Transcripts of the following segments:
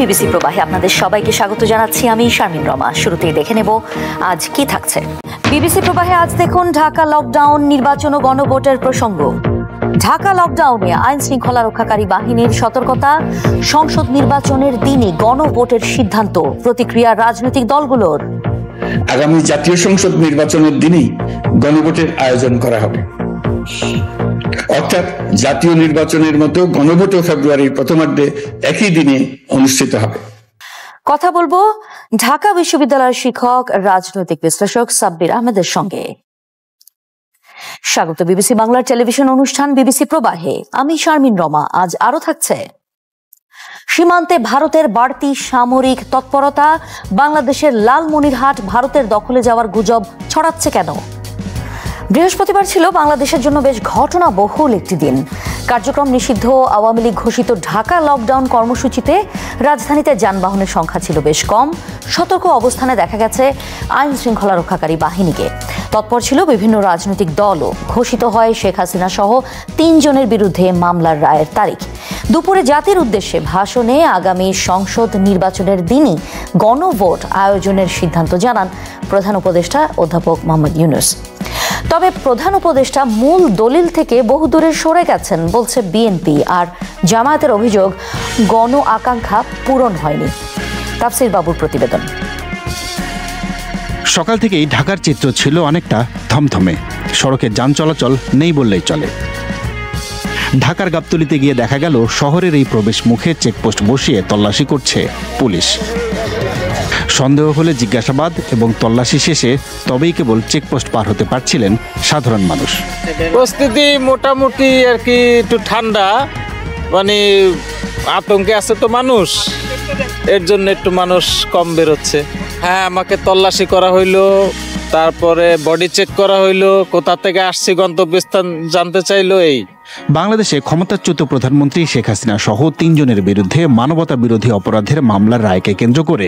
BBC প্রবাহে আপনাদের সবাইকে স্বাগত জানাচ্ছি। আমি শারমিন রমা। শুরুতেই দেখে নেব আজ কি থাকছে। বিবিসি প্রবাহে আজ দেখুন ঢাকা লকডাউন, নির্বাচন ও গণভোটের প্রসঙ্গ। ঢাকা লকডাউনে আইন শৃঙ্খলা রক্ষাকারী বাহিনীর সতর্কতা, সংসদ নির্বাচনের দিনই গণভোটের সিদ্ধান্ত, প্রতিক্রিয়া রাজনৈতিক দলগুলোর। আগামী জাতীয় সংসদ নির্বাচনের দিনই গণভোটের আয়োজন করা হবে, অর্থাৎ জাতীয় নির্বাচনের মতো গণভোটও ফেব্রুয়ারির প্রথমার্ধে একই দিনে অনুষ্ঠিত হবে। কথা বলবো ঢাকা বিশ্ববিদ্যালয়ের শিক্ষক, রাজনৈতিক বিশ্লেষক সাব্বির আহমেদের সঙ্গে। স্বাগত বিবিসি বাংলার টেলিভিশন অনুষ্ঠান বিবিসি প্রবাহে। আমি শারমিন রমা। আজ আরো থাকছে সীমান্তে ভারতের বাড়তি সামরিক তৎপরতা, বাংলাদেশের লালমনিরহাট ভারতের দখলে যাওয়ার গুজব ছড়াচ্ছে কেন? বৃহস্পতিবার ছিল বাংলাদেশের জন্য বেশ ঘটনাবহুল একটি দিন। কার্যক্রম নিষিদ্ধ আওয়ামী লীগ ঘোষিত ঢাকা লকডাউন কর্মসূচিতে রাজধানীতে যানবাহনের সংখ্যা ছিল বেশ কম। সতর্ক অবস্থানে দেখা গেছে আইন শৃঙ্খলা রক্ষাকারী বাহিনীকে। তৎপর ছিল বিভিন্ন রাজনৈতিক দলও। ঘোষিত হয় শেখ হাসিনা সহ 3 জনের বিরুদ্ধে মামলার রায়ের তারিখ। দুপুরে জাতির উদ্দেশ্যে ভাষণে আগামী সংসদ নির্বাচনের দিনই গণভোট আয়োজনের সিদ্ধান্ত জানান প্রধান উপদেষ্টা অধ্যাপক মোহাম্মদ ইউনূস। তবে প্রধান উপদেষ্টা মূল দলিল থেকে বহুদূরে সরে গেছেন বলছে বিএনপি, আর জামায়াতের অভিযোগ গণ আকাঙ্ক্ষা পূরণ হয়নি। তাফসির বাবুর প্রতিবেদন। সকাল থেকেই ঢাকার চিত্র ছিল অনেকটা থমথমে। সড়কে যান চলাচল নেই বললেই চলে। ঢাকার গাবতলীতে গিয়ে দেখা গেল শহরের এই প্রবেশ মুখে চেকপোস্ট বসিয়ে তল্লাশি করছে পুলিশ। সন্দেহ হলে জিজ্ঞাসাবাদ এবং তল্লাশি শেষে তবেই কেবল চেকপোস্ট পার হতে পারছিলেন সাধারণ মানুষ। পরিস্থিতি মোটামুটি আর কি একটু ঠান্ডা, মানে আতঙ্কে আছে তো মানুষ, এর জন্য একটু মানুষ কম বেরোচ্ছে। হ্যাঁ, আমাকে তল্লাশি করা হইলো, তারপরে বডি চেক করা হইলো, কোথা থেকে আসছি গন্তব্যস্থান জানতে চাইলো। এই বাংলাদেশে ক্ষমতাচ্যুত প্রধানমন্ত্রী শেখ হাসিনা সহ 3 জনের বিরুদ্ধে মানবতা বিরোধী অপরাধের মামলার রায়কে কেন্দ্র করে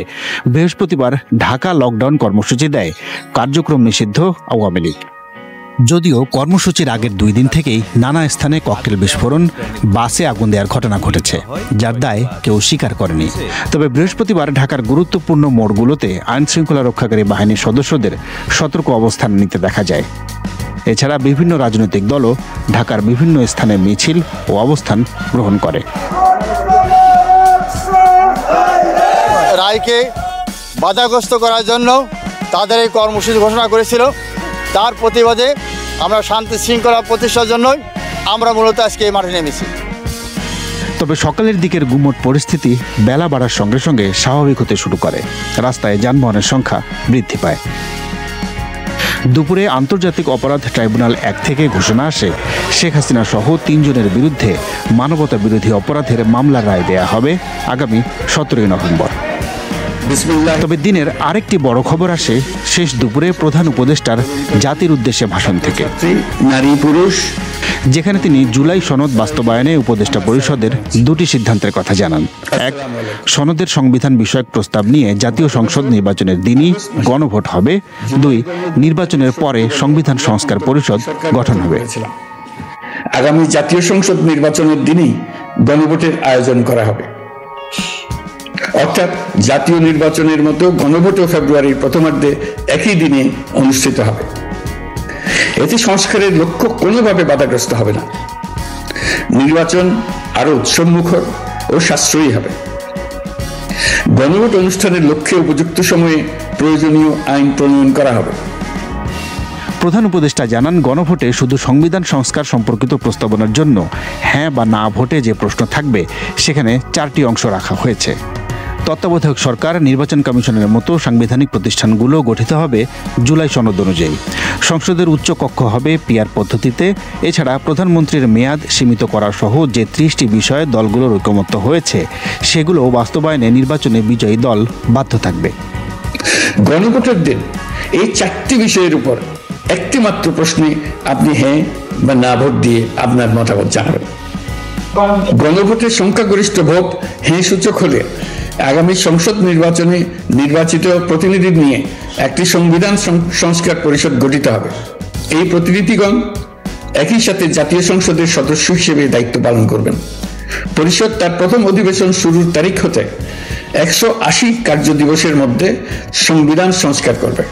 বৃহস্পতিবার ঢাকা লকডাউন কর্মসূচি দেয় কার্যক্রম নিষিদ্ধ আওয়ামী লীগ। যদিও কর্মসূচির আগের 2 দিন থেকেই নানা স্থানে ককটেল বিস্ফোরণ, বাসে আগুন দেওয়ার ঘটনা ঘটেছে, যার দায় কেউ স্বীকার করেনি। তবে বৃহস্পতিবার ঢাকার গুরুত্বপূর্ণ মোড়গুলোতে আইন শৃঙ্খলা রক্ষাকারী বাহিনীর সদস্যদের সতর্ক অবস্থান নিতে দেখা যায়। এছাড়া বিভিন্ন রাজনৈতিক দলও ঢাকার বিভিন্ন স্থানে মিছিল ও অবস্থান গ্রহণ করে। রায়কে বাধাগ্রস্ত করার জন্য তাদের এই কর্মসূচি ঘোষণা করেছিল। তার প্রতিবাদে আমরা শান্তি শৃঙ্খলা প্রতিষ্ঠার জন্যই আমরা মূলত আজকে এই মাঠে নেমেছি। তবে সকালের দিকের গুমট পরিস্থিতি বেলা বাড়ার সঙ্গে সঙ্গে স্বাভাবিক হতে শুরু করে। রাস্তায় যানবাহনের সংখ্যা বৃদ্ধি পায়। দুপুরে আন্তর্জাতিক অপরাধ ট্রাইব্যুনাল 1 থেকে ঘোষণা আসে শেখ হাসিনা সহ 3 জনের বিরুদ্ধে মানবতা বিরোধী অপরাধের মামলার রায় দেয়া হবে আগামী 17 নভেম্বর। তবে দিনের আরেকটি বড় খবর আসে শেষ দুপুরে প্রধান উপদেষ্টার জাতির উদ্দেশ্যে ভাষণ থেকে, নারী পুরুষ, যেখানে তিনি জুলাই সনদ বাস্তবায়নে উপদেষ্টা পরিষদের 2টি সিদ্ধান্তের কথা জানান। 1, সনদের সংবিধান বিষয়ক প্রস্তাব নিয়ে জাতীয় সংসদ নির্বাচনের দিনই গণভোট হবে। 2, নির্বাচনের পরে সংবিধান সংস্কার পরিষদ গঠন হবে। আগামী জাতীয় সংসদ নির্বাচনের দিনই গণভোটের আয়োজন করা হবে, অর্থাৎ জাতীয় নির্বাচনের মতো গণভোটও ফেব্রুয়ারির প্রথমার্ধে একই দিনে অনুষ্ঠিত হবে। এতে সংস্কারের লক্ষ্য কোনোভাবে বাধাগ্রস্ত হবে না। নির্বাচন আরো উৎসবমুখর ও সাশ্রয়ী হবে। গণভোট অনুষ্ঠানের লক্ষ্যে উপযুক্ত সময়ে প্রয়োজনীয় আইন প্রণয়ন করা হবে। প্রধান উপদেষ্টা জানান, গণভোটে শুধু সংবিধান সংস্কার সম্পর্কিত প্রস্তাবনার জন্য হ্যাঁ বা না ভোটে যে প্রশ্ন থাকবে সেখানে 4টি অংশ রাখা হয়েছে। তত্ত্বাবধায়ক সরকার, নির্বাচন কমিশনের মতো সাংবিধানিক প্রতিষ্ঠানগুলো গঠিত হবে জুলাই সনদ অনুযায়ী। সংসদের উচ্চ কক্ষ হবে পিআর পদ্ধতিতে। এছাড়া প্রধানমন্ত্রীর মেয়াদ সীমিত করা সহ যে 30টি বিষয়ে দলগুলোর ঐকমত্য হয়েছে সেগুলো বাস্তবায়নে নির্বাচনে বিজয়ী দল বাধ্য থাকবে। গণভোটের দিন এই 4টি বিষয়ের উপর একটি মাত্র প্রশ্নে আপনি হ্যাঁ বা না ভোট দিয়ে আপনার মতামত জানাবেন। গণভোটের সংখ্যাগরিষ্ঠ ভোট হ্যাঁ সূচক হলে আগামী সংসদ নির্বাচনে নির্বাচিত প্রতিনিধি নিয়ে একটি সংবিধান সংস্কার পরিষদ গঠিত হবে। এই প্রতিনিধিগণ একই সাথে জাতীয় সংসদের সদস্য হিসেবে দায়িত্ব পালন করবেন। পরিষদ তার প্রথম অধিবেশন শুরুর তারিখ হতে 180 কার্য দিবসের মধ্যে সংবিধান সংস্কার করবে।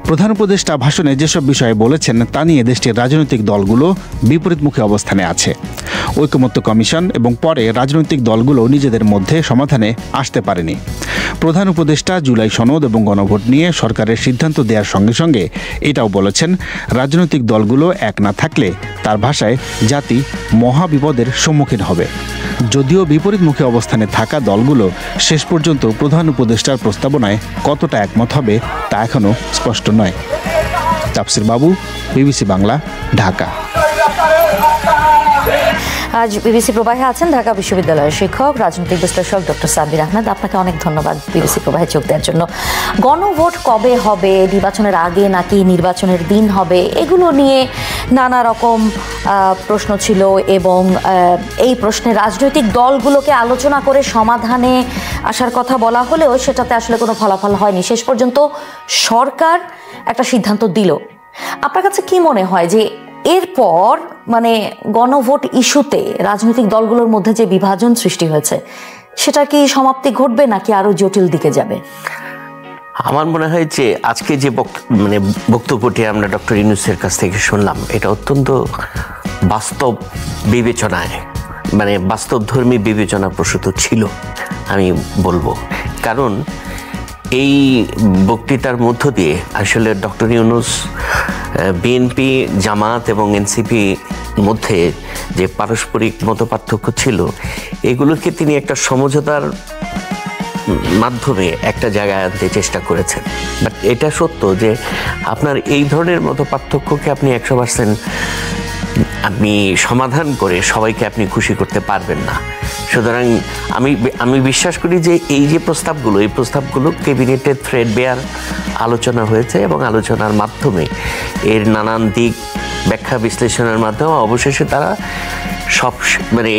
প্রধান উপদেষ্টা ভাষণে যেসব বিষয়ে বলেছেন তা নিয়ে দেশটির রাজনৈতিক দলগুলো বিপরীতমুখী অবস্থানে আছে। ঐকমত্য কমিশন এবং পরে রাজনৈতিক দলগুলো নিজেদের মধ্যে সমাধানে আসতে পারেনি। প্রধান উপদেষ্টা জুলাই সনদ এবং গণভোট নিয়ে সরকারের সিদ্ধান্ত দেওয়ার সঙ্গে সঙ্গে এটাও বলেছেন, রাজনৈতিক দলগুলো এক না থাকলে তার ভাষায় জাতি মহাবিপদের সম্মুখীন হবে। যদিও বিপরীতমুখী অবস্থানে থাকা দলগুলো শেষ পর্যন্ত প্রধান উপদেষ্টার প্রস্তাবনায় কতটা একমত হবে তা এখনও স্পষ্ট নয়। তাফসির বাবু, বিবিসি বাংলা, ঢাকা। আজ বিবিসি প্রবাহে আছেন ঢাকা বিশ্ববিদ্যালয়ের শিক্ষক, রাজনৈতিক বিশ্লেষক ডক্টর সাব্বির আহমেদ। আপনাকে অনেক ধন্যবাদ বিবিসি প্রবাহে যোগ দেওয়ার জন্য। গণভোট কবে হবে, নির্বাচনের আগে নাকি নির্বাচনের দিন হবে, এগুলো নিয়ে নানা রকম প্রশ্ন ছিল এবং এই প্রশ্নে রাজনৈতিক দলগুলোকে আলোচনা করে সমাধানে আসার কথা বলা হলেও সেটাতে আসলে কোনো ফলাফল হয়নি। শেষ পর্যন্ত সরকার একটা সিদ্ধান্ত দিল। আপনার কাছে কি মনে হয় যে এরপর মানে গণভোট ইস্যুতে রাজনৈতিক দলগুলোর মধ্যে যে বিভাজন সৃষ্টি হয়েছে সেটা কি সমাপ্তি ঘটবে নাকি আরো জটিল দিকে যাবে? আমার মনে হয় যে আজকে যে বক্তব্যটি আমরা ডক্টর ইউনূসের কাছ থেকে শুনলাম, এটা অত্যন্ত বাস্তব বিবেচনায় বাস্তবধর্মী বিবেচনা প্রসূত ছিল আমি বলবো। কারণ এই বক্তৃতার মধ্য দিয়ে আসলে ডক্টর ইউনূস বিএনপি, জামাত এবং এনসিপি মধ্যে যে পারস্পরিক মতপার্থক্য ছিল এগুলোকে তিনি একটা সমঝোতার মাধ্যমে একটা জায়গায় আনতে চেষ্টা করেছেন। বাট এটা সত্য যে আপনার এই ধরনের মতপার্থক্যকে আপনি 100% আপনি সমাধান করে সবাইকে আপনি খুশি করতে পারবেন না। সুতরাং আমি বিশ্বাস করি যে এই প্রস্তাবগুলো ক্যাবিনেটের থ্রেড বেয়ার আলোচনা হয়েছে এবং আলোচনার মাধ্যমে এর নানান দিক ব্যাখ্যা বিশ্লেষণের মাধ্যমে অবশেষে তারা সব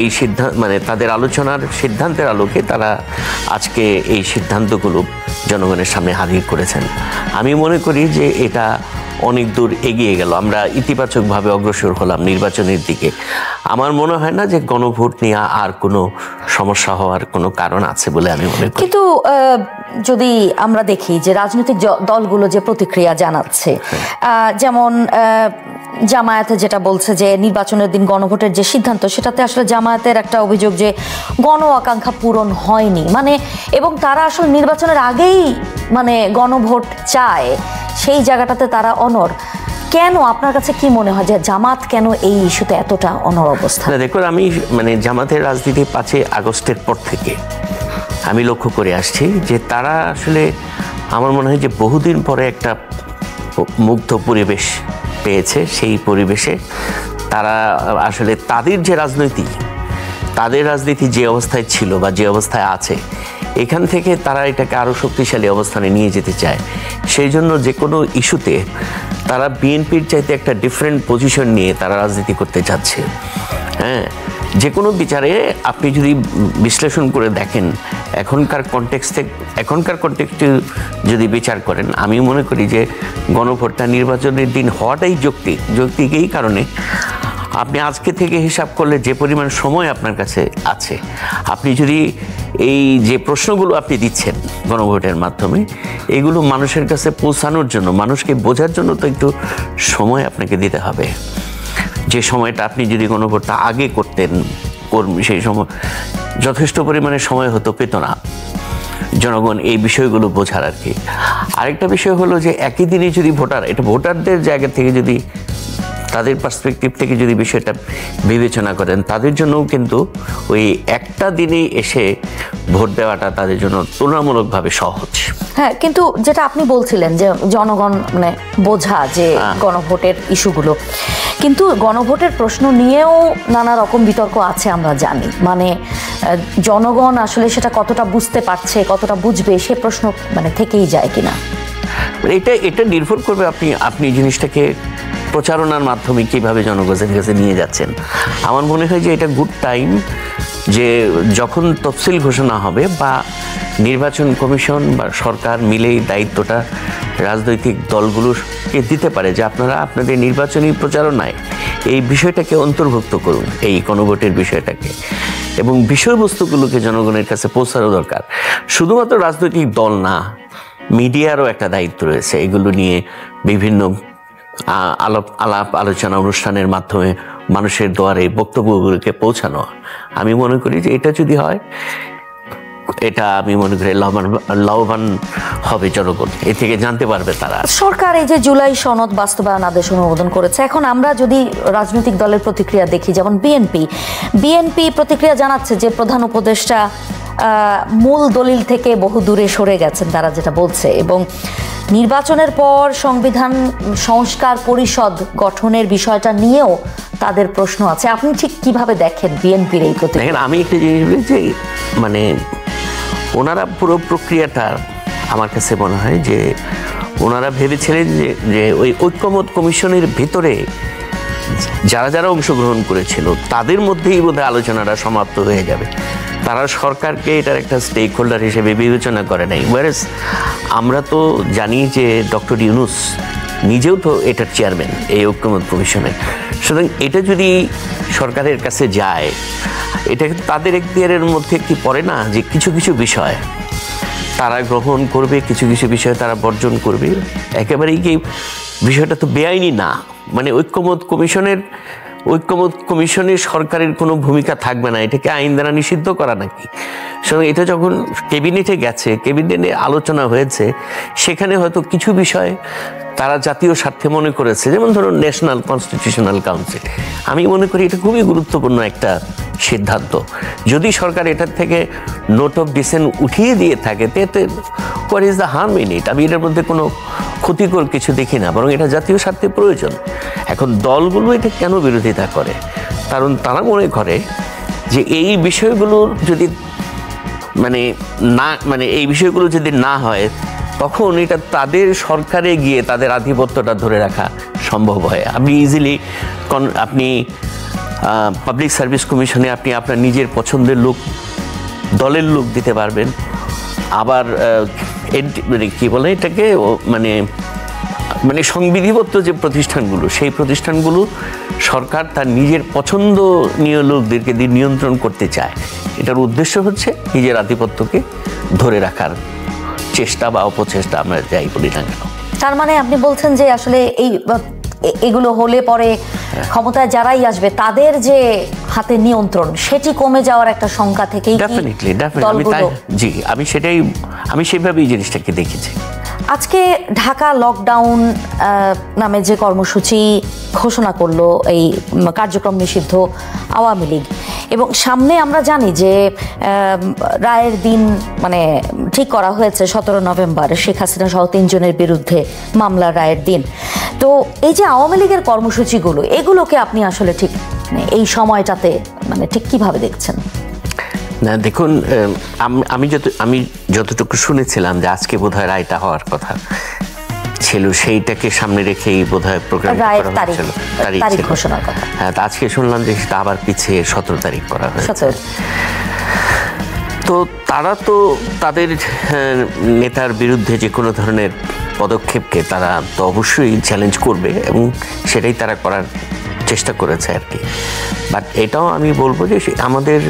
এই সিদ্ধান্ত তাদের আলোচনার সিদ্ধান্তের আলোকে তারা আজকে এই সিদ্ধান্তগুলো জনগণের সামনে হাজির করেছেন। আমি মনে করি যে এটা অনেক দূর এগিয়ে গেল, আমরা ইতিবাচকভাবে অগ্রসর হলাম নির্বাচনের দিকে। আমার মনে হয় না যে গণভোট নিয়ে আর কোনো সমস্যা হওয়ার কোনো কারণ আছে বলে আমি মনে করি। কিন্তু যদি আমরা দেখি যে রাজনৈতিক দলগুলো যে প্রতিক্রিয়া জানাচ্ছে, যেমন জামায়াতে যেটা বলছে যে নির্বাচনের দিন গণভোটের যে সিদ্ধান্ত সেটাতে আসলে জামায়াতের একটা অভিযোগ যে গণ আকাঙ্ক্ষা পূরণ হয়নি, এবং তারা আসলে নির্বাচনের আগেই গণভোট চায়, সেই জায়গাটাতে তারা অনড়। কেন আপনার কাছে কি মনে হয় যে জামাত কেন এই ইস্যুতে এতটা অনড় অবস্থা? দেখুন, আমি জামাতের রাজনীতি 5 আগস্টের পর থেকে আমি লক্ষ্য করে আসছি যে তারা আসলে আমার মনে হয় যে বহুদিন পরে একটা মুগ্ধ পরিবেশ পেয়েছে। সেই পরিবেশে তারা আসলে তাদের রাজনীতি যে অবস্থায় ছিল বা যে অবস্থায় আছে এখান থেকে তারা এটাকে আরও শক্তিশালী অবস্থানে নিয়ে যেতে চায়। সেই জন্য যে কোনো ইস্যুতে তারা বিএনপির চাইতে একটা ডিফারেন্ট পজিশন নিয়ে তারা রাজনীতি করতে চাচ্ছে। হ্যাঁ, যে কোনো বিচারে আপনি যদি বিশ্লেষণ করে দেখেন এখনকার কনটেক্সটে যদি বিচার করেন, আমি মনে করি যে গণভোটটা নির্বাচনের দিন হওয়াটাই যৌক্তিক। এই কারণে আপনি আজকে থেকে হিসাব করলে যে পরিমাণ সময় আপনার কাছে আছে, আপনি যদি এই যে প্রশ্নগুলো আপনি দিচ্ছেন গণভোটের মাধ্যমে এগুলো মানুষের কাছে পৌঁছানোর জন্য, মানুষকে বোঝার জন্য তো একটু সময় আপনাকে দিতে হবে। যে সময়টা আপনি যদি গণভোটটা আগে করতেন, সেই সময় যথেষ্ট পরিমাণে সময় পেত না জনগণ এই বিষয়গুলো বোঝার আর কি। আরেকটা বিষয় হলো যে একই দিনে যদি ভোটারদের জায়গা থেকে যদি তাদের পার্সপেক্টিভ থেকে যদি বিষয়টা বিবেচনা করেন, তাদের জন্যও কিন্তু ওই একটা দিনেই এসে ভোট দেওয়াটা তাদের জন্য তুলনামূলকভাবে সহজ। হ্যাঁ, কিন্তু যেটা আপনি বলছিলেন যে জনগণ বোঝা যে গণভোটের ইস্যুগুলো, কিন্তু গণভোটের প্রশ্ন নিয়েও নানা রকম বিতর্ক আছে আমরা জানি। জনগণ আসলে সেটা কতটা বুঝতে পারছে, কতটা বুঝবে, সে প্রশ্ন থেকেই যায় কিনা। এটা নির্ভর করবে আপনি জিনিসটাকে প্রচারণার মাধ্যমে কিভাবে জনগণের কাছে নিয়ে যাচ্ছেন। আমার মনে হয় যে এটা গুড টাইম যে যখন তফসিল ঘোষণা হবে বা নির্বাচন কমিশন বা সরকার মিলেই দায়িত্বটা রাজনৈতিক দলগুলোকে দিতে পারে যে আপনারা আপনাদের নির্বাচনী প্রচারণায় এই বিষয়টাকে অন্তর্ভুক্ত করুন, এই গণভোটের বিষয়টাকে। এবং বিষয়বস্তুগুলোকে জনগণের কাছে পৌঁছানো দরকার। শুধুমাত্র রাজনৈতিক দল না, মিডিয়ারও একটা দায়িত্ব রয়েছে এগুলো নিয়ে বিভিন্ন আলাপ আলোচনা অনুষ্ঠানের মাধ্যমে মানুষের দ্বারে বক্তব্যগুলোকে পৌঁছানো। আমি মনে করি যে এটা যদি হয়, এটা আমি মনে করি লাভবান হবে জনগণ, এ থেকে জানতে পারবে তারা। সরকার এই যে জুলাই সনদ বাস্তবায়ন আদেশ অনুমোদন করেছে, এখন আমরা যদি রাজনৈতিক দলের প্রতিক্রিয়া দেখি, যেমন বিএনপি প্রতিক্রিয়া জানাচ্ছে যে প্রধান উপদেষ্টা মূল দলিল থেকে বহু দূরে সরে গেছেন, তারা যেটা বলছে, এবং নির্বাচনের পর সংবিধান সংস্কার পরিষদ গঠনের বিষয়টা নিয়েও তাদের প্রশ্ন আছে। আপনি ঠিক কিভাবে দেখেন বিএনপির এই প্রতিক্রিয়া? দেখেন, আমি একটা জিনিস বলি যে মানে ওনারা পুরো প্রক্রিয়াটা আমার কাছে মনে হয় যে ওনারা ভেবেছিলেন যে ওই ঐক্যমত কমিশনের ভিতরে যারা যারা অংশগ্রহণ করেছিল তাদের মধ্যেই বোধহয় আলোচনাটা সমাপ্ত হয়ে যাবে। তারা সরকারকে এটার একটা স্টেক হোল্ডার হিসেবে বিবেচনা করে নাই। ওয়ারেস আমরা তো জানি যে ডক্টর ইউনূস নিজেও তো এটার চেয়ারম্যান এই ঐক্যমত কমিশনের। সুতরাং এটা যদি সরকারের কাছে যায়, এটা তাদের এখতিয়ারের মধ্যে কি পড়ে না যে কিছু কিছু বিষয় তারা গ্রহণ করবে, কিছু কিছু বিষয় তারা বর্জন করবে। একেবারেই কি বিষয়টা তো বেআইনি না, মানে ঐক্যমত কমিশনের সরকারের কোনো ভূমিকা থাকবে না, এটাকে আইন দ্বারা নিষিদ্ধ করা নাকি? সুতরাং এটা যখন ক্যাবিনেটে গেছে, ক্যাবিনেটে আলোচনা হয়েছে, সেখানে হয়তো কিছু বিষয় তারা জাতীয় স্বার্থে মনে করেছে, যেমন ধরুন ন্যাশনাল কনস্টিটিউশনাল কাউন্সিল। আমি মনে করি এটা খুবই গুরুত্বপূর্ণ একটা সিদ্ধান্ত। যদি সরকার এটার থেকে নোট অফ ডিসেন্ট উঠিয়ে দিয়ে থাকে, তাতে what is the harm in it? আমি এটার মধ্যে কোনো ক্ষতিকর কিছু দেখি না, বরং এটা জাতীয় স্বার্থে প্রয়োজন। এখন দলগুলো এটা কেন বিরোধিতা করে? কারণ তারা মনে করে যে এই বিষয়গুলো যদি এই বিষয়গুলো যদি না হয়, তখন এটা তাদের সরকারে গিয়ে তাদের আধিপত্যটা ধরে রাখা সম্ভব হয়। আপনি ইজিলি আপনি পাবলিক সার্ভিস কমিশনে আপনি আপনার নিজের পছন্দের লোক, দলের লোক দিতে পারবেন। আবার কি বলে এটাকে, সংবিধিবদ্ধ যে প্রতিষ্ঠানগুলো, সেই প্রতিষ্ঠানগুলো সরকার তার নিজের পছন্দনীয় লোকদেরকে দিয়ে নিয়ন্ত্রণ করতে চায়। এটার উদ্দেশ্য হচ্ছে নিজের আধিপত্যকে ধরে রাখার চেষ্টা বা অপচেষ্টা, আমরা যাই বলি না কেন। তার মানে আপনি বলছেন যে আসলে এগুলো হলে পরে ক্ষমতায় যারাই আসবে তাদের যে হাতে নিয়ন্ত্রণ, সেটি কমে যাওয়ার একটা শঙ্কা থেকেই ডেফিনেটলি আমি সেভাবেই জিনিসটাকে দেখেছি। আজকে ঢাকা লকডাউন নামে যে কর্মসূচি ঘোষণা করলো এই কার্যক্রম নিষিদ্ধ আওয়ামী লীগ, এবং সামনে আমরা জানি যে রায়ের দিন ঠিক করা হয়েছে 17 নভেম্বর, শেখ হাসিনা সহ 3 জনের বিরুদ্ধে মামলার রায়ের দিন। তো এই যে আওয়ামী লীগের কর্মসূচিগুলো, এগুলোকে আপনি আসলে ঠিক এই সময়টাতে ঠিক কিভাবে দেখছেন? না দেখুন, আমি যতটুকু শুনেছিলাম যে আজকে বোধহয় রায়টা হওয়ার কথা ছিল, সেইটাকে সামনে রেখেই বোধহয় প্রোগ্রাম করা হয়েছিল, তারিখ ঘোষণার কথা। হ্যাঁ, আজকে শুনলাম যে সেটা আবার পিছিয়ে 17 তারিখ করা হয়েছে। তো তারা তো তাদের নেতার বিরুদ্ধে যে কোনো ধরনের পদক্ষেপকে তারা তো অবশ্যই চ্যালেঞ্জ করবে, এবং সেটাই তারা করার চেষ্টা করেছে আর কি। বাট এটাও আমি বলবো যে আমাদের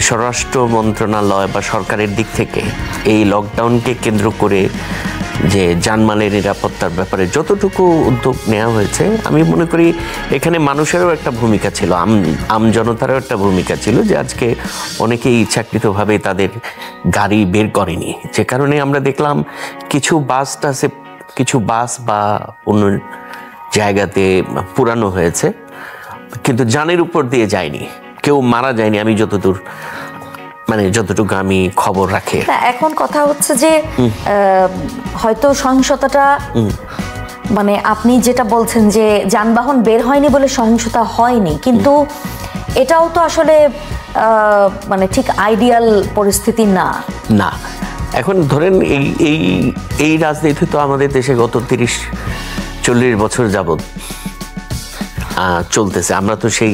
স্বরাষ্ট্র মন্ত্রণালয় বা সরকারের দিক থেকে এই লকডাউনকে কেন্দ্র করে যে জানমালের নিরাপত্তার ব্যাপারে যতটুকু উদ্যোগ নেওয়া হয়েছে, আমি মনে করি এখানে মানুষেরও একটা ভূমিকা ছিল, জনতারও একটা ভূমিকা ছিল, যে আজকে অনেকেই ইচ্ছাকৃতভাবে তাদের গাড়ি বের করেনি, যে কারণে আমরা দেখলাম কিছু বাস বা অন্য জায়গাতে পুরানো হয়েছে, কিন্তু জানের উপর দিয়ে যায়নি, কেউ মারা যায়নি, আমি যতটুকু আমি খবর রাখি। এখন কথা হচ্ছে যে হয়তো সহিংসতাটা আপনি যেটা বলছেন যে যানবাহন বের হয়নি বলে সহিংসতা হয়নি, কিন্তু এটাও তো আসলে ঠিক আইডিয়াল পরিস্থিতি না। এখন ধরেন এই রাজনীতি তো আমাদের দেশে গত 30-40 বছর যাবৎ চলতেছে। আমরা তো সেই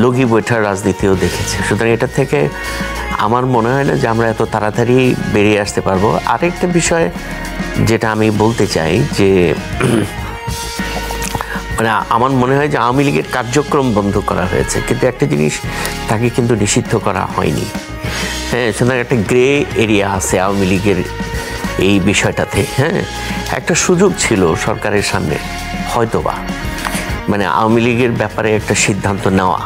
লগি বৈঠার রাজনীতিও দেখেছি। সুতরাং এটা থেকে আমার মনে হয় না যে আমরা এত তাড়াতাড়ি বেরিয়ে আসতে পারবো। আরেকটা বিষয় যেটা আমি বলতে চাই, যে মানে আমার মনে হয় যে আওয়ামী লীগের কার্যক্রম বন্ধ করা হয়েছে, কিন্তু একটা জিনিস তাকে কিন্তু নিষিদ্ধ করা হয়নি। হ্যাঁ, সুতরাং একটা গ্রে এরিয়া আছে আওয়ামী লীগের এই বিষয়টাতে। হ্যাঁ, একটা সুযোগ ছিল সরকারের সামনে হয়তোবা মানে আওয়ামী লীগের ব্যাপারে একটা সিদ্ধান্ত নেওয়া,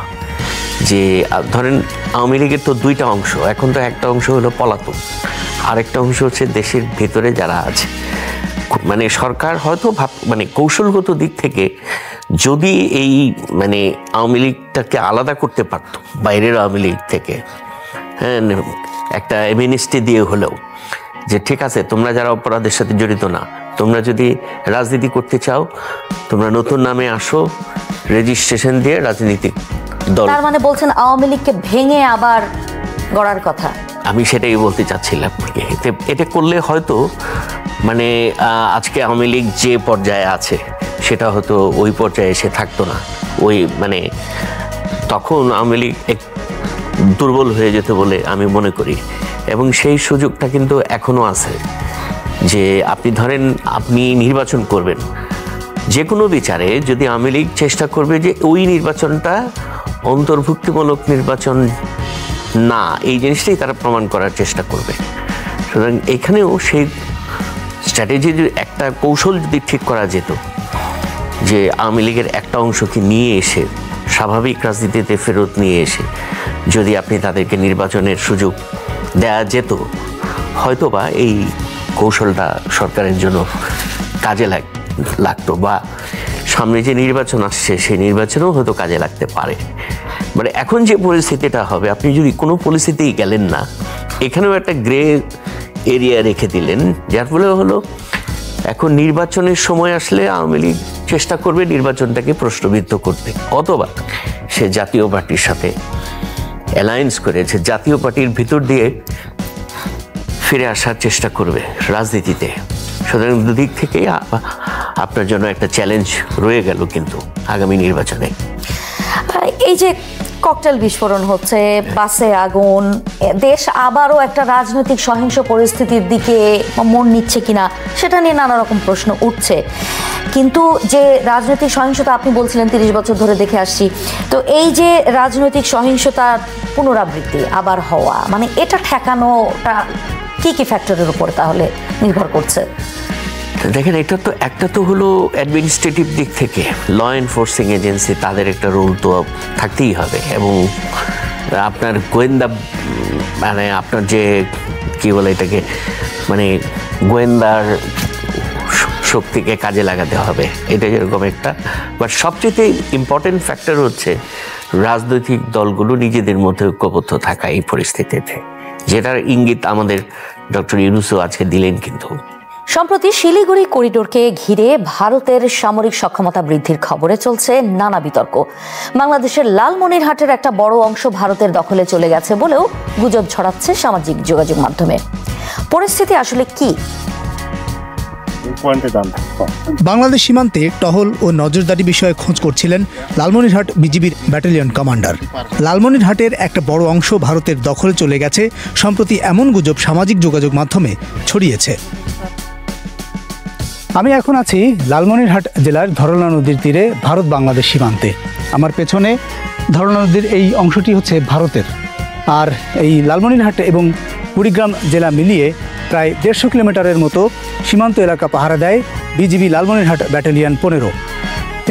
যে ধরেন আওয়ামী লীগের তো দুইটা অংশ, এখন তো একটা অংশ হলো পলাতক, আরেকটা অংশ হচ্ছে দেশের ভেতরে যারা আছে। মানে সরকার হয়তো মানে কৌশলগত দিক থেকে যদি এই মানে আওয়ামী লীগটাকে আলাদা করতে পারত বাইরের আওয়ামী লীগ থেকে, হ্যাঁ, একটা এমএনএসটি দিয়ে হলেও, যে ঠিক আছে তোমরা যারা অপরাধের সাথে জড়িত না, তোমরা যদি রাজনীতি করতে চাও তোমরা নতুন নামে আসো, রেজিস্ট্রেশন দিয়ে রাজনীতিক দল। তার মানে বলছেন আওয়ামী লীগকে ভেঙে আবার গড়ার কথা? আমি সেটাই বলতে চাচ্ছিলাম। এটা করলে হয়তো মানে আজকে আওয়ামী লীগ যে পর্যায়ে আছে সেটা হয়তো ওই পর্যায়ে এসে থাকতো না। ওই মানে তখন আওয়ামী লীগ দুর্বল হয়ে যেত বলে আমি মনে করি, এবং সেই সুযোগটা কিন্তু এখনো আছে। যে আপনি ধরেন আপনি নির্বাচন করবেন, যে কোনো বিচারে যদি আওয়ামী লীগ চেষ্টা করবে যে ওই নির্বাচনটা অন্তর্ভুক্তিমূলক নির্বাচন না, এই জিনিসটাই তারা প্রমাণ করার চেষ্টা করবে। সুতরাং এখানেও সেই স্ট্র্যাটেজির একটা কৌশল যদি ঠিক করা যেত, যে আওয়ামী লীগের একটা অংশকে নিয়ে এসে স্বাভাবিক রাজনীতিতে ফেরত নিয়ে এসে যদি আপনি তাদেরকে নির্বাচনের সুযোগ দেয়া যেত, হয়তোবা এই কৌশলটা সরকারের জন্য কাজে লাগতো, বা সামনে যে নির্বাচন আসছে সেই নির্বাচনেও হয়তো কাজে লাগতে পারে। মানে এখন যে পরিস্থিতিটা হবে, আপনি যদি কোনো পরিস্থিতিই গেলেন না, এখানেও একটা গ্রে এরিয়া রেখে দিলেন, যার ফলে হলো এখন নির্বাচনের সময় আসলে আওয়ামী লীগ চেষ্টা করবে নির্বাচনটাকে প্রশ্নবিদ্ধ করতে, অথবা সে জাতীয় পার্টির সাথে অ্যালায়েন্স করেছে, জাতীয় পার্টির ভিতর দিয়ে ফিরে আসার চেষ্টা করবে রাজনীতিতে। সুতরাং দুদিক থেকেই আপনার জন্য একটা চ্যালেঞ্জ রয়ে গেল কিন্তু আগামী নির্বাচনে। এই যে ককটেল বিস্ফোরণ হচ্ছে, বাসে আগুন, দেশ আবারও একটা রাজনৈতিক সহিংস পরিস্থিতির দিকে মন নিচ্ছে কিনা সেটা নিয়ে নানা রকম প্রশ্ন উঠছে। কিন্তু যে রাজনৈতিক সহিংসতা আপনি বলছিলেন 30 বছর ধরে দেখে আসছি, তো এই যে রাজনৈতিক সহিংসতার পুনরাবৃত্তি আবার হওয়া, মানে এটা ঠেকানোটা কি কি ফ্যাক্টরের উপর তাহলে নির্ভর করছে? দেখেন, এটা তো একটা তো হলো অ্যাডমিনিস্ট্রেটিভ দিক থেকে ল এনফোর্সিং এজেন্সি, তাদের একটা রোল তো থাকতেই হবে, এবং আপনার গোয়েন্দা মানে আপনার যে কি বলে এটাকে মানে গোয়েন্দার শক্তিকে কাজে লাগাতে হবে, এটা যেরকম একটা। বাট সবচেয়ে ইম্পর্টেন্ট ফ্যাক্টর হচ্ছে রাজনৈতিক দলগুলো নিজেদের মধ্যে ঐক্যবদ্ধ থাকা এই পরিস্থিতিতে, যেটার ইঙ্গিত আমাদের ডক্টর ইউনূসও আজকে দিলেন। কিন্তু সম্প্রতি শিলিগুড়ি করিডোরকে ঘিরে ভারতের সামরিক সক্ষমতা বৃদ্ধির খবরে চলছে নানা বিতর্ক। বাংলাদেশের লালমনিরহাটের একটা বড় অংশ ভারতের দখলে চলে গেছে বলেও গুজব ছড়াচ্ছে সামাজিক যোগাযোগ মাধ্যমে। পরিস্থিতি আসলে কি? বাংলাদেশ সীমান্তে টহল ও নজরদারি বিষয়ে খোঁজ করছিলেন লালমনিরহাট বিজিবির ব্যাটালিয়ন কমান্ডার। লালমনিরহাটের একটা বড় অংশ ভারতের দখলে চলে গেছে, সম্প্রতি এমন গুজব সামাজিক যোগাযোগ মাধ্যমে ছড়িয়েছে। আমি এখন আছি লালমনিরহাট জেলার ধরলা নদীর তীরে, ভারত বাংলাদেশ সীমান্তে। আমার পেছনে ধরলা নদীর এই অংশটি হচ্ছে ভারতের, আর এই লালমনিরহাট এবং কুড়িগ্রাম জেলা মিলিয়ে প্রায় 150 কিলোমিটারের মতো সীমান্ত এলাকা পাহারা দেয় বিজিবি লালমনিরহাট ব্যাটালিয়ন 15।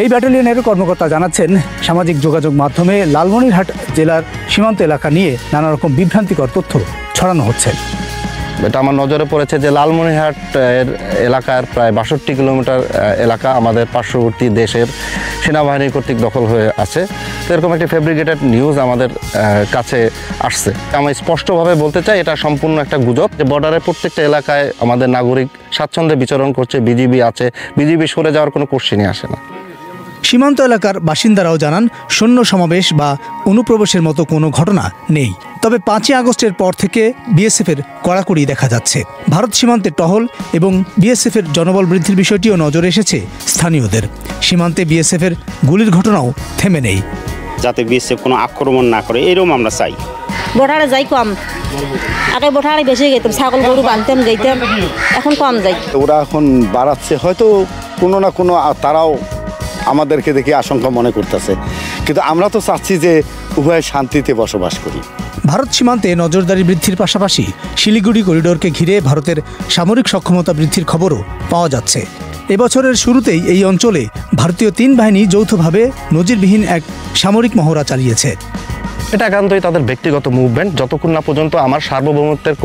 এই ব্যাটালিয়নের কর্মকর্তা জানাচ্ছেন, সামাজিক যোগাযোগ মাধ্যমে লালমনিরহাট জেলার সীমান্ত এলাকা নিয়ে নানা রকম বিভ্রান্তিকর তথ্য ছড়ানো হচ্ছে। এটা আমার নজরে পড়েছে যে লালমনিরহাট এলাকার প্রায় 62 কিলোমিটার এলাকা আমাদের পার্শ্ববর্তী দেশের সেনাবাহিনী কর্তৃক দখল হয়ে আছে। তো এরকম একটি ফেব্রিকেটেড নিউজ আমাদের কাছে আসছে। আমি স্পষ্টভাবে বলতে চাই, এটা সম্পূর্ণ একটা গুজব। যে বর্ডারের প্রত্যেকটা এলাকায় আমাদের নাগরিক স্বাচ্ছন্দ্যে বিচরণ করছে, বিজিবি আছে, বিজিবি সরে যাওয়ার কোনো কোশ্চেনই আসে না। সীমান্ত এলাকার বাসিন্দারাও জানান, সৈন্য সমাবেশ বা অনুপ্রবেশের মতো কোনো ঘটনা নেই। তবে 5ই আগস্টের পর থেকে বিএসএফের কড়াকড়ি দেখা যাচ্ছে। ভারত সীমান্তে টহল এবং বিএসএফের জনবল বৃদ্ধির বিষয়টিও নজরে এসেছে স্থানীয়দের। সীমান্তে বিএসএফের গুলির ঘটনাও থেমে নেই। যাতে বিএসএফ কোনো আক্রমণ না করে, এরকম আমরা চাই। বর্ডারে যাই কম, আগে বর্ডারে বেশি যেতাম, ছাগল গরু বাঁধতাম, যেতাম, এখন কম যাই। ওরা এখন বাড়াচ্ছে, হয়তো কোনো না কোনো তারাও আমাদেরকে দেখে আশঙ্কা মনে করতেছে, কিন্তু আমরা তো চাচ্ছি যে উভয় শান্তিতে বসবাস করি। ভারত সীমান্তে নজরদারি বৃদ্ধির পাশাপাশি শিলিগুড়ি করিডোরকে ঘিরে ভারতের সামরিক সক্ষমতা বৃদ্ধির খবরও পাওয়া যাচ্ছে। এবছরের শুরুতেই এই অঞ্চলে ভারতীয় 3 বাহিনী যৌথভাবে নজিরবিহীন এক সামরিক মহড়া চালিয়েছে। এটা একান্তই তাদের ব্যক্তিগত মুভমেন্ট, যতক্ষণ না পর্যন্ত আমার সার্বভৌমত্বের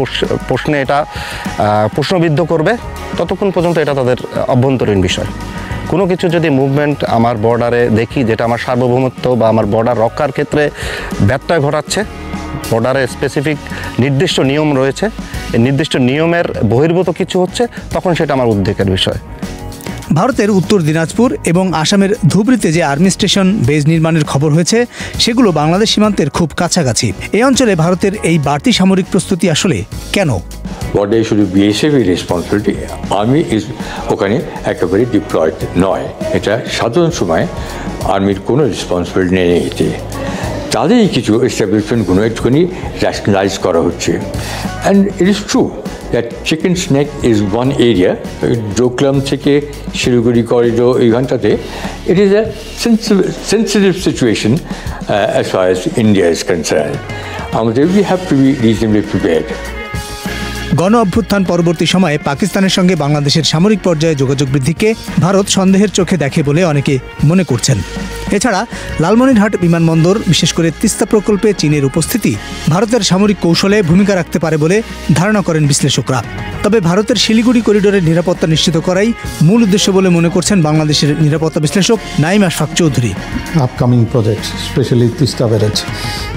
প্রশ্নে এটা প্রশ্নবিদ্ধ করবে ততক্ষণ পর্যন্ত এটা তাদের অভ্যন্তরীণ বিষয়। কোনো কিছু যদি মুভমেন্ট আমার বর্ডারে দেখি যেটা আমার সার্বভৌমত্ব বা আমার বর্ডার রক্ষার ক্ষেত্রে ব্যত্যয় ঘটাচ্ছে, বর্ডারে স্পেসিফিক নির্দিষ্ট নিয়ম রয়েছে, এই নির্দিষ্ট নিয়মের বহির্ভূত কিছু হচ্ছে, তখন সেটা আমার উদ্বেগের বিষয়। ভারতের উত্তর দিনাজপুর এবং আসামের ধুবড়িতে যে আর্মি স্টেশন বেজ নির্মাণের খবর হয়েছে সেগুলো বাংলাদেশ সীমান্তের খুব কাছাকাছি। এই অঞ্চলে ভারতের এই বাড়তি সামরিক প্রস্তুতি আসলে কেন? বর্ডার শুধু বিএসএফ এর রেসপন্সিবিলিটি, আর্মি ওখানে একেবারে ডিপ্লয়েড নয়, এটা সাধারণ সময় আর্মির কোনো রেসপন্সিবিলিটি নেই। এতে তাদেরই কিছু এস্টাবলিশমেন্টগুলো একটুখানি র্যাশনালাইজ করা হচ্ছে। And it is true that chicken snake is one area, Doklam থেকে শিলিগুড়ি করিডোর এইখানটাতে it is a sensitive situation as far as India is concern. আমাদের we have to be reasonably prepared. গণ অভ্যুত্থান পরবর্তী সময়ে পাকিস্তানের সঙ্গে বাংলাদেশের সামরিক পর্যায়ে যোগাযোগ বৃদ্ধিকে ভারত সন্দেহের চোখে দেখে বলে অনেকে মনে করছেন। এছাড়া লালমনিরহাট বিমানবন্দর, বিশেষ করে তিস্তা প্রকল্পে চীনের উপস্থিতি ভারতের সামরিক কৌশলে ভূমিকা রাখতে পারে বলে ধারণা করেন বিশ্লেষকরা। তবে ভারতের শিলিগুড়ি করিডোরের নিরাপত্তা নিশ্চিত করাই মূল উদ্দেশ্য বলে মনে করছেন বাংলাদেশের নিরাপত্তা বিশ্লেষক Naeem Ashfaq Chowdhury. Upcoming project specially Teesta barrage,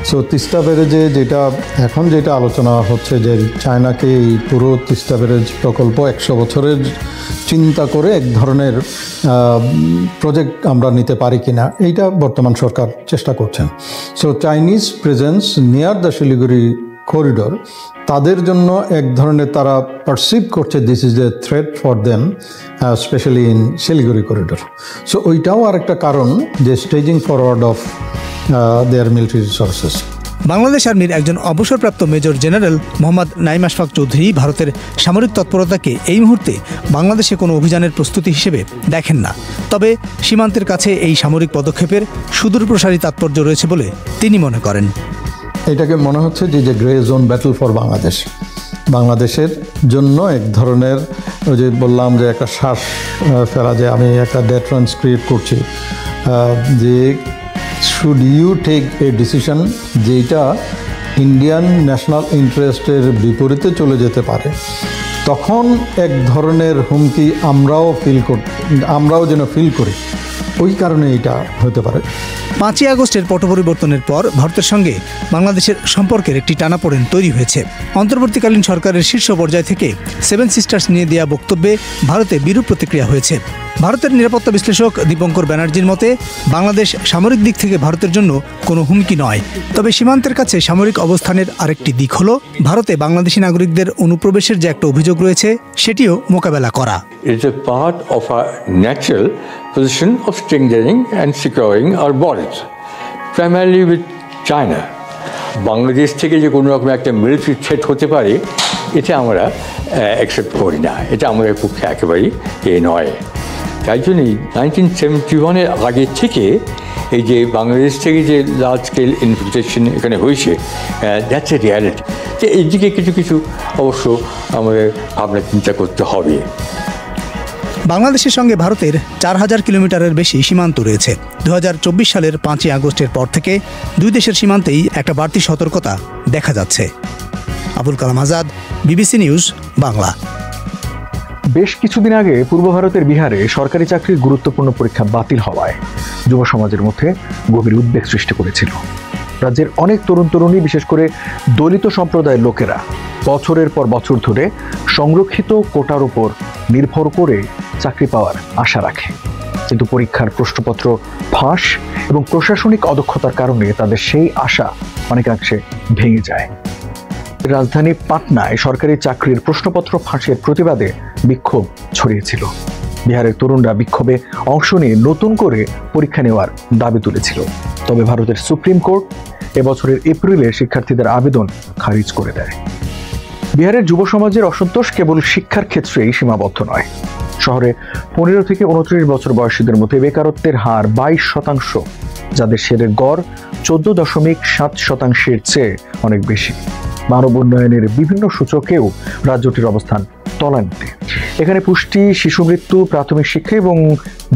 so Teesta ব্যারেজে যেটা আলোচনা হচ্ছে যে চায়নাকে এই পুরো তিস্তা ব্যারেজ প্রকল্প 100 বছরের চিন্তা করে এক ধরনের প্রজেক্ট আমরা নিতে পারি কিনা, এইটা বর্তমান সরকার চেষ্টা করছেন। So Chinese presence near the Siliguri corridor তাদের জন্য এক ধরনের তারা পারসিভ করছে this is a threat for them, specially in Siliguri corridor. So ওইটাও আরেকটা কারণ যে staging forward of their military resources. Bangladesh আর্মির একজন অবসরপ্রাপ্ত মেজর জেনারেল মোহাম্মদ নাঈম আশফাক চৌধুরী ভারতের সামরিক তৎপরতাকে এই মুহূর্তে বাংলাদেশে কোনো অভিযানের প্রস্তুতি হিসেবে দেখেন না। তবে সীমান্তের কাছে এই সামরিক পদক্ষেপের সুদূরপ্রসারী তাৎপর্য রয়েছে বলে তিনি মনে করেন। এটাকে মনে হচ্ছে যে গ্রে জোন ব্যাটল ফর বাংলাদেশের জন্য এক ধরনের, ওই যে বললাম যে একটা শ্বাস ফেলা, যে আমি একটা ডেটারেন্স ক্রিয়েট করছি, যে should you take a decision যেটা ইন্ডিয়ান ন্যাশনাল ইন্টারেস্টের বিপরীতে চলে যেতে পারে, তখন এক ধরনের হুমকি আমরাও যেন ফিল করি, ওই কারণে এটা হতে পারে। 5ই আগস্টের পট পরিবর্তনের পর ভারতের সঙ্গে বাংলাদেশের সম্পর্কের একটি টানাপোড়েন তৈরি হয়েছে। অন্তর্বর্তীকালীন সরকারের শীর্ষ পর্যায় থেকে 7 সিস্টার্স নিয়ে দেওয়া বক্তব্যে ভারতে বিরূপ প্রতিক্রিয়া হয়েছে। ভারতের নিরাপত্তা বিশ্লেষক দীপঙ্কর ব্যানার্জির মতে বাংলাদেশ সামরিক দিক থেকে ভারতের জন্য কোনো হুমকি নয়, তবে সীমান্তের কাছে সামরিক অবস্থানের আরেকটি দিক হলো ভারতে বাংলাদেশি নাগরিকদের অনুপ্রবেশের যে একটা অভিযোগ রয়েছে সেটিও মোকাবেলা করা। It's a part of our natural position of strengthening and securing our borders, primarily with China. Bangladesh থেকে যে কোনো রকম একটা মিলিটারি থ্রেট হতে পারে এটা আমরা অ্যাকসেপ্ট করি না, এটা আমাদের পক্ষে একেবারেই নয়। তাই জন্যই 1971-এর আগে থেকে এই যে বাংলাদেশ থেকে যে লার্জ স্কেল ইনফিলট্রেশন এখানে হয়েছে, দ্যাটস এ রিয়ালিটি। তো এই দিকে কিছু অবশ্য আমাদের ভাবনা চিন্তা করতে হবে। বাংলাদেশের সঙ্গে ভারতের 4000 কিলোমিটারের বেশি সীমান্ত রয়েছে। 2024 সালের 5ই আগস্টের পর থেকে দুই দেশের সীমান্তেই একটা বাড়তি সতর্কতা দেখা যাচ্ছে। Abul Kalam Azad, BBC news, Bangla. বেশ কিছুদিন আগে পূর্ব ভারতের বিহারে সরকারি চাকরির গুরুত্বপূর্ণ পরীক্ষা বাতিল হওয়ায় যুব সমাজের মধ্যে গভীর উদ্বেগ সৃষ্টি করেছিল। রাজ্যের অনেক তরুণ তরুণী, বিশেষ করে দলিত সম্প্রদায়ের লোকেরা বছরের পর বছর ধরে সংরক্ষিত কোটার উপর নির্ভর করে চাকরি পাওয়ার আশা রাখে, কিন্তু পরীক্ষার প্রশ্নপত্র ফাঁস এবং প্রশাসনিক অদক্ষতার কারণে তাদের সেই আশা অনেকাংশে ভেঙে যায়। রাজধানী পাটনায় সরকারি চাকরির প্রশ্নপত্র ফাঁসের প্রতিবাদে বিক্ষোভ ছড়িয়েছিল। বিহারের তরুণরা বিক্ষোভে অংশ নিয়ে নতুন করে পরীক্ষা নেওয়ার দাবি তুলেছিল। তবে ভারতের সুপ্রিম কোর্ট এবছরের এপ্রিলে শিক্ষার্থীদের আবেদন খারিজ করে দেয়। বিহারের যুব সমাজের অসন্তোষ কেবল শিক্ষার ক্ষেত্রেই সীমাবদ্ধ নয়, শহরে 15 থেকে 29 বছর বয়সীদের মধ্যে বেকারত্বের হার 22%, যা দেশের গড় 14.7%-এর চেয়ে অনেক বেশি। মানব উন্নয়নের বিভিন্ন সূচকেও রাজ্যটির অবস্থান তলানিতে। এখানে পুষ্টি, শিশু মৃত্যু, প্রাথমিক শিক্ষা এবং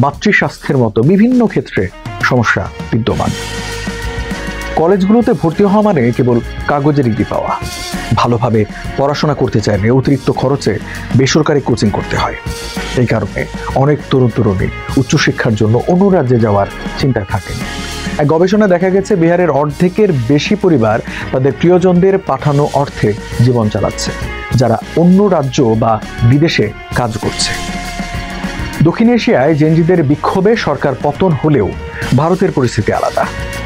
মাতৃস্বাস্থ্যের মতো বিভিন্ন ক্ষেত্রে সমস্যা বিদ্যমান। কলেজগুলোতে ভর্তি হওয়া মানে কেবল কাগজের ডিগ্রি পাওয়া। ভালোভাবে পড়াশোনা করতে চাইলে অতিরিক্ত খরচে বেসরকারি কোচিং করতে হয়। এই কারণে অনেক তরুণ-তরুণী উচ্চশিক্ষার জন্য অন্য রাজ্যে যাওয়ার চিন্তায় থাকেন। এক গবেষণায় দেখা গেছে বিহারের অর্ধেকের বেশি পরিবার তাদের প্রিয়জনদের পাঠানো অর্থে জীবন চালাচ্ছে, যারা অন্য রাজ্য বা বিদেশে কাজ করছে। দক্ষিণ এশিয়ায় জেনজিদের বিক্ষোভে সরকার পতন হলেও ভারতের পরিস্থিতি আলাদা।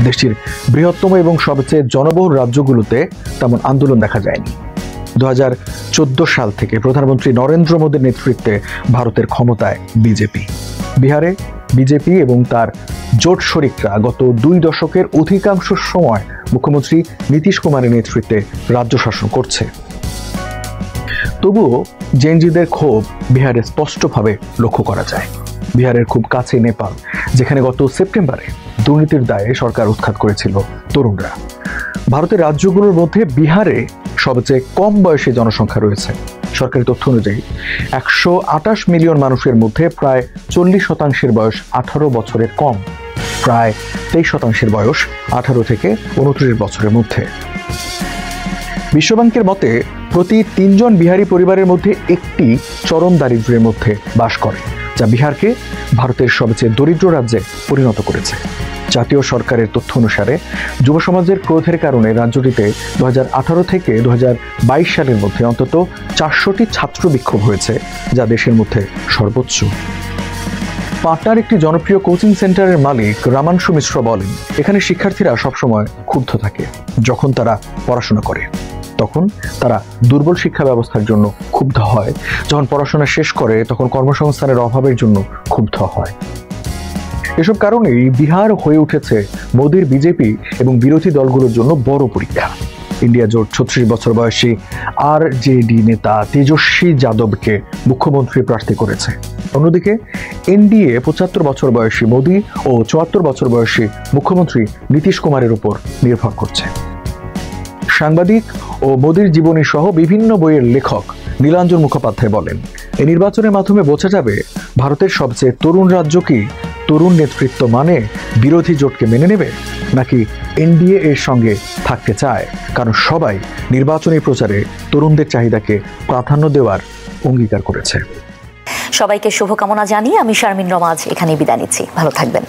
দেশটির বৃহত্তম এবং সবচেয়ে জনবহুল রাজ্যগুলোতে তেমন আন্দোলন দেখা যায়নি। 2014 সাল থেকে প্রধানমন্ত্রী নরেন্দ্র মোদীর নেতৃত্বে ভারতের ক্ষমতায় বিজেপি। বিহারে বিজেপি এবং তার জোট শরিকরা গত 2 দশকের অধিকাংশ সময় মুখ্যমন্ত্রী নীতিশ কুমারের নেতৃত্বে রাজ্য শাসন করছে। তবুও জেনজিদের ক্ষোভ বিহারে স্পষ্টভাবে লক্ষ্য করা যায়। বিহারের খুব কাছে নেপাল, যেখানে গত সেপ্টেম্বরে দুর্নীতির দায়ে সরকার উৎখাত করেছিল তরুণরা। ভারতের রাজ্যগুলোর মধ্যে বিহারে সবচেয়ে কম বয়সী জনসংখ্যা রয়েছে। সরকারি তথ্য অনুযায়ী 128 মিলিয়ন মানুষের মধ্যে প্রায় 40% বয়স 18 বছরের কম, প্রায় 23% বয়স 18 থেকে 29 বছরের মধ্যে। বিশ্বব্যাংকের মতে প্রতি 3 জন বিহারি পরিবারের মধ্যে একটি চরম দারিদ্র্যের মধ্যে বাস করে, যা বিহারকে ভারতের সবচেয়ে দরিদ্র রাজ্যে পরিণত করেছে। জাতীয় সরকারের তথ্য অনুসারে যুব সমাজের ক্রোধের কারণে রাজ্যটিতে 2018 থেকে 2022 সালের মধ্যে অন্তত 400টি ছাত্র বিক্ষোভ হয়েছে, যা দেশের মধ্যে সর্বোচ্চ। পাটনার একটি জনপ্রিয় কোচিং সেন্টারের মালিক রামাংশু মিশ্র বলেন, এখানে শিক্ষার্থীরা সবসময় ক্ষুব্ধ থাকে। যখন তারা পড়াশোনা করে তখন তারা দুর্বল শিক্ষা ব্যবস্থার জন্য ক্ষুব্ধ হয়, যখন পড়াশোনা শেষ করে তখন কর্মসংস্থানের অভাবের জন্য ক্ষুব্ধ হয়। এসব কারণেই বিহার হয়ে উঠেছে মোদীর বিজেপি এবং বিরোধী দলগুলোর জন্য বড় পরীক্ষা। ইন্ডিয়া জোট 36 বছর বয়সী আরজেডি নেতা তেজস্বী যাদবকে মুখ্যমন্ত্রী প্রার্থী করেছে। অন্যদিকে এনডিএ 75 বছর বয়সী মোদী ও 74 বছর বয়সী মুখ্যমন্ত্রী নীতিশ কুমারের উপর নির্ভর করছে। সাংবাদিক ও মোদীর জীবনী সহ বিভিন্ন বইয়ের লেখক নীলাঞ্জন মুখোপাধ্যায় বলেন, এই নির্বাচনের মাধ্যমে বোঝা যাবে ভারতের সবচেয়ে তরুণ রাজ্য কি তরুণ নেতৃত্ব মানে বিরোধী জোটকে মেনে নেবে, নাকি এনডিএ এর সঙ্গে থাকতে চায়, কারণ সবাই নির্বাচনী প্রচারে তরুণদের চাহিদাকে প্রাধান্য দেওয়ার অঙ্গীকার করেছে। সবাইকে শুভকামনা জানিয়ে আমি শারমিন রমা এখানেই বিদায় নিচ্ছি। ভালো থাকবেন।